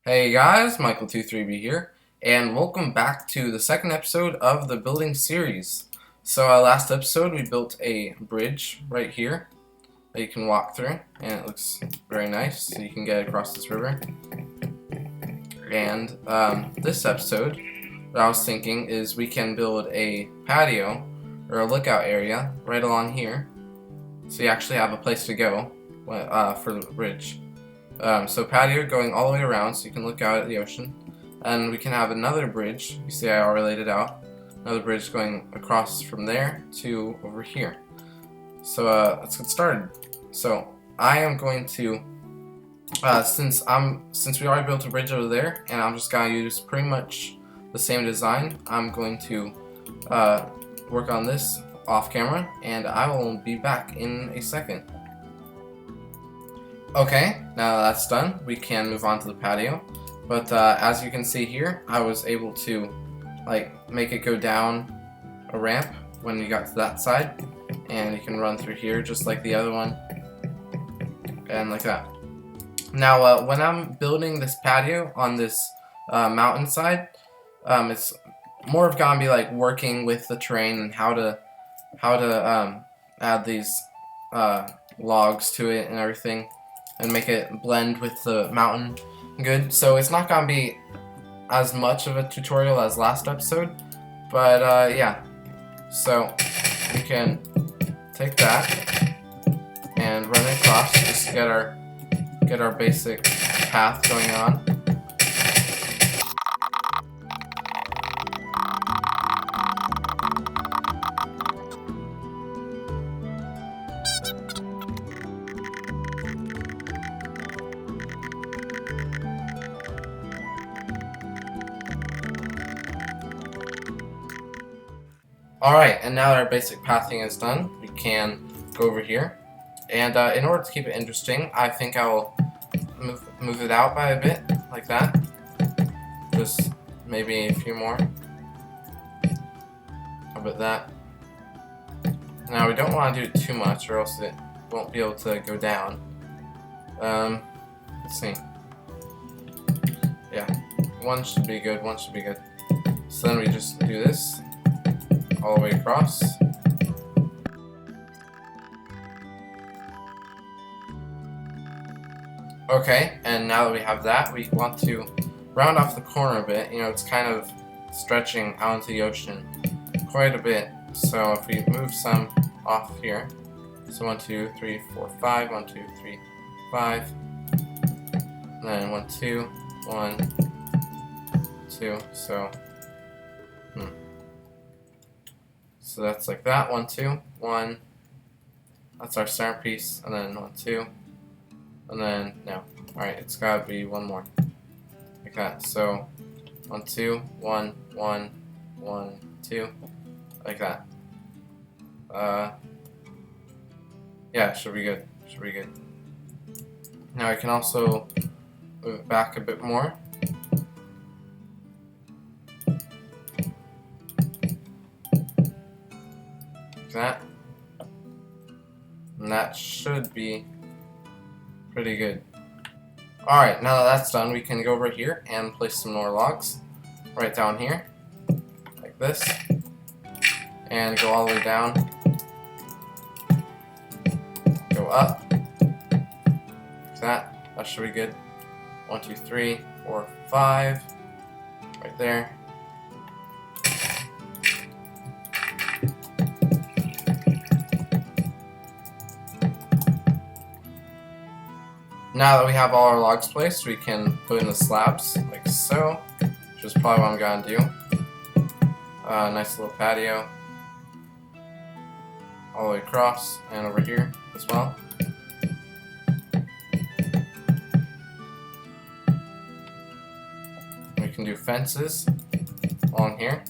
Hey guys, Michael23B here, and welcome back to the second episode of the building series. So last episode we built a bridge right here that you can walk through, and it looks very nice, so you can get across this river. And this episode, what I was thinking is we can build a patio, or a lookout area, right along here, so you actually have a place to go for the bridge. So patio going all the way around so you can look out at the ocean. And we can have another bridge, you see I already laid it out, another bridge going across from there to over here. So let's get started. So I am going to, since we already built a bridge over there and I'm just going to use pretty much the same design, I'm going to work on this off camera and I will be back in a second. Okay, now that that's done, we can move on to the patio. But as you can see here, I was able to make it go down a ramp when you got to that side, and you can run through here just like the other one, and like that. Now, when I'm building this patio on this mountainside, it's more of gonna be like working with the terrain and how to add these logs to it and everything, and make it blend with the mountain good. So it's not gonna be as much of a tutorial as last episode, but yeah. So we can take that and run it across just to get our basic path going on. Alright, and now that our basic pathing is done, we can go over here. And in order to keep it interesting, I think I will move it out by a bit, like that. Just maybe a few more. How about that? Now we don't want to do it too much or else it won't be able to go down. Let's see. Yeah, one should be good, one should be good. So then we just do this all the way across. Okay, and now that we have that, we want to round off the corner a bit. You know, it's kind of stretching out into the ocean quite a bit. So if we move some off here, so 1, 2, 3, 4, 5, 1, 2, 3, 5, and then 1, 2, 1, 2, so that's like that, 1, 2, 1, that's our centerpiece, and then 1, 2, and then, no, alright, it's gotta be one more, like that, so 1, 2, 1, 1, 1, 2, like that. Yeah, should be good, should be good. Now I can also move it back a bit more. That, and that should be pretty good. Alright, now that that's done, we can go over here and place some more logs right down here, like this, and go all the way down, go up, like that. That should be good. 1, 2, 3, 4, 5, right there. Now that we have all our logs placed, we can put in the slabs, like so, which is probably what I'm gonna do. Nice little patio, all the way across, and over here as well. We can do fences along here.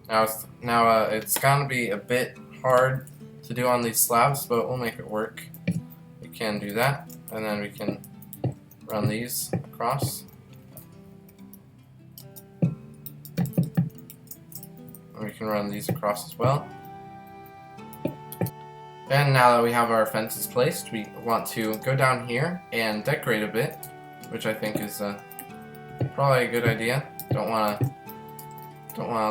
Now it's gonna be a bit hard to do on these slabs, but we'll make it work. Can do that, and then we can run these across, and we can run these across as well. And now that we have our fences placed, we want to go down here and decorate a bit which I think is probably a good idea. Don't wanna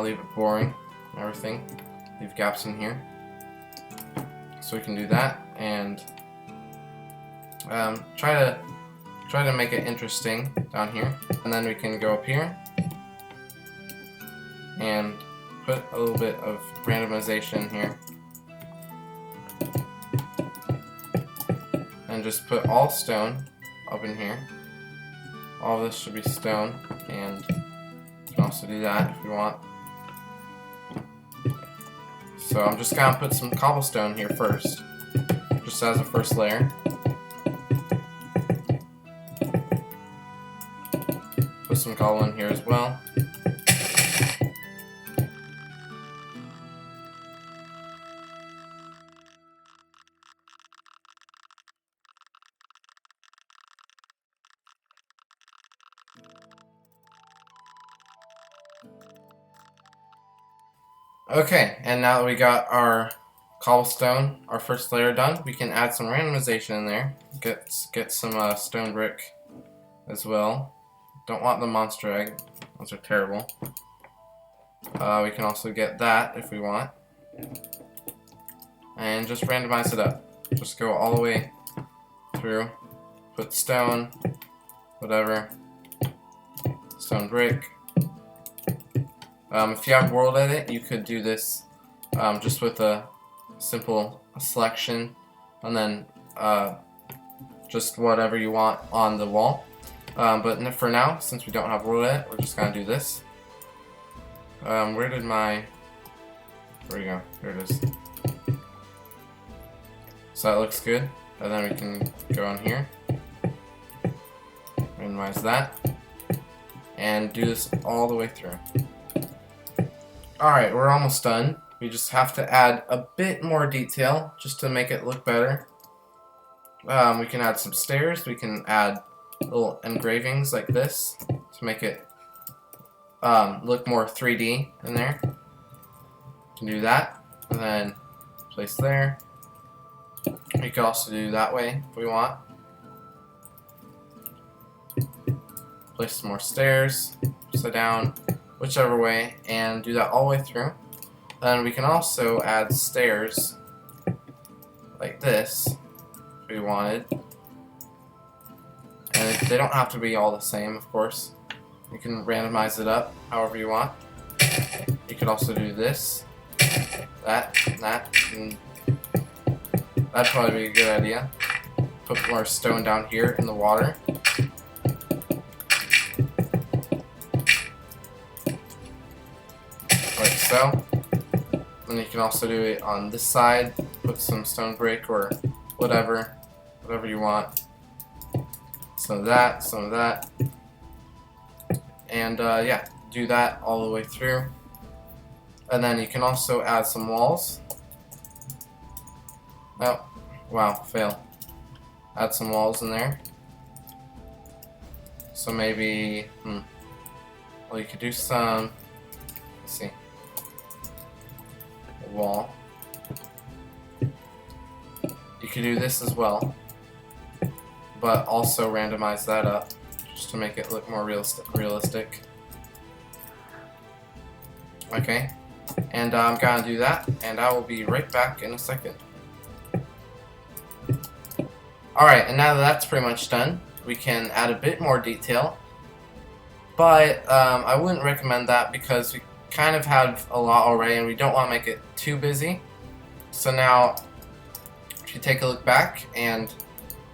leave it boring and everything. Leave gaps in here. So we can do that and try to make it interesting down here. And then we can go up here and put a little bit of randomization here. And just put all stone up in here. All of this should be stone, and you can also do that if you want. So I'm just gonna put some cobblestone here first, just as a first layer. Put some cobble in here as well. Okay, and now that we got our cobblestone, our first layer done, we can add some randomization in there. Get some stone brick as well. Don't want the monster egg; those are terrible. We can also get that if we want, and just randomize it up. Just go all the way through. Put stone, whatever, stone brick. If you have world edit, you could do this just with a simple selection, and then just whatever you want on the wall. But for now, since we don't have world edit, we're just gonna do this. Where did my... Where we go? Here it is. So that looks good. And then we can go on here, minimize that, and do this all the way through. Alright, we're almost done. We just have to add a bit more detail just to make it look better. We can add some stairs. We can add little engravings like this to make it look more 3D in there. You can do that, and then place there. We could also do that way if we want. Place some more stairs, upside down, whichever way, and do that all the way through. Then we can also add stairs like this if we wanted. And they don't have to be all the same, of course. You can randomize it up however you want. You could also do this, that, and that'd probably be a good idea. Put more stone down here in the water. Like so. And you can also do it on this side. Put some stone brick or whatever you want. Some of that. And yeah, do that all the way through. And then you can also add some walls. Oh, wow, fail. Add some walls in there. So maybe, well, you could do some, let's see, a wall. You could do this as well, but also randomize that up just to make it look more realistic. Okay, and I'm gonna do that, and I will be right back in a second. Alright, and now that that's pretty much done, we can add a bit more detail, but I wouldn't recommend that because we kind of have a lot already and we don't want to make it too busy. So now, if you take a look back and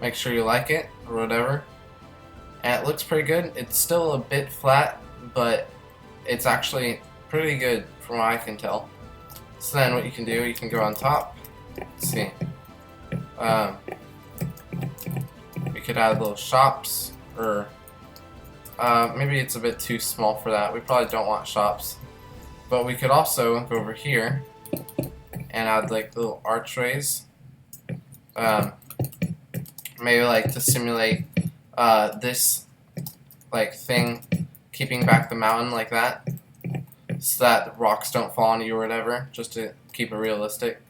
make sure you like it or whatever, and it looks pretty good. It's still a bit flat, but it's actually pretty good from what I can tell. So then what you can do, you can go on top. Let's see. We could add little shops, or maybe it's a bit too small for that. We probably don't want shops. But we could also go over here and add like little archways. Maybe like to simulate this like thing keeping back the mountain like that, so that the rocks don't fall on you or whatever, just to keep it realistic.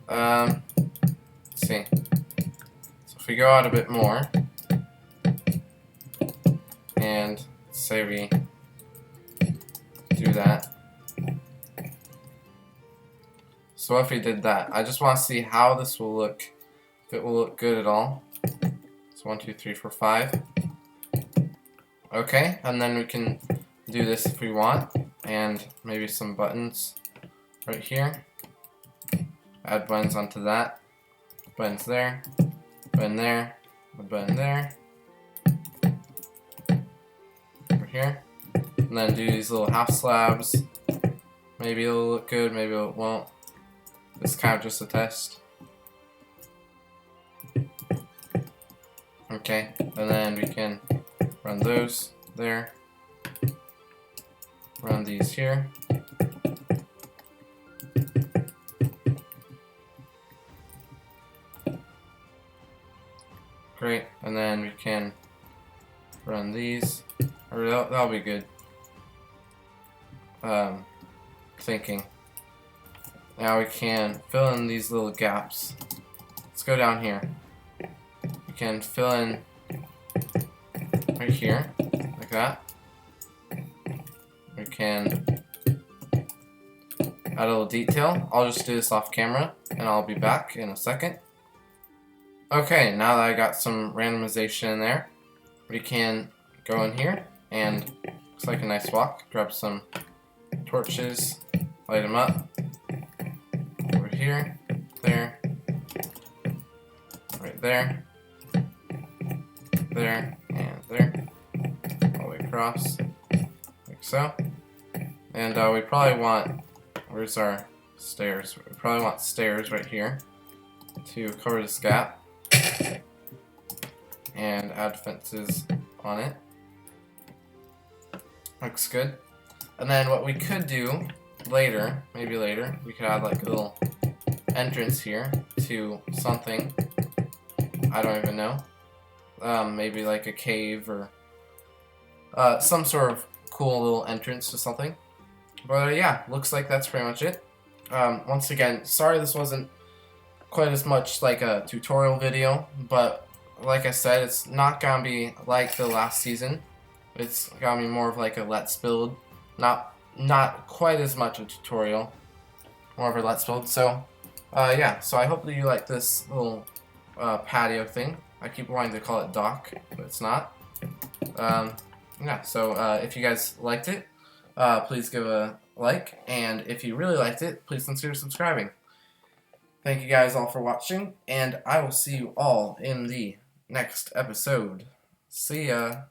Let's see. So if we go out a bit more, and say we do that. So if we did that, I just want to see how this will look, if it will look good at all. So 1, 2, 3, 4, 5. Okay, and then we can do this if we want, and maybe some buttons right here. Add buttons onto that. Buttons there. Button there. A button there. Over here. And then do these little half slabs. Maybe it'll look good, maybe it won't. It's kind of just a test. Okay, and then we can run those there. Run these here. Great, and then we can run these. Or that'll be good. Thinking. Now we can fill in these little gaps. Let's go down here. We can fill in right here, like that. We can add a little detail. I'll just do this off camera, and I'll be back in a second. Okay, now that I got some randomization in there, we can go in here, and looks like a nice walk. Grab some torches, light them up. Over here, there, right there, there, and there, all the way across, like so. And we probably want, where's our stairs? We probably want stairs right here to cover this gap. And add fences on it. Looks good. And then what we could do later, maybe later, we could add like a little entrance here to something. I don't even know. Maybe like a cave or some sort of cool little entrance to something. But yeah, looks like that's pretty much it. Once again, sorry this wasn't quite as much like a tutorial video, but like I said, it's not gonna be like the last season. It's gonna be more of like a let's build, not quite as much a tutorial, more of a let's build. So yeah, so I hope that you like this little patio thing. I keep wanting to call it dock, but it's not. Yeah, so if you guys liked it, please give a like, and if you really liked it, please consider subscribing. Thank you guys all for watching, and I will see you all in the next episode. See ya!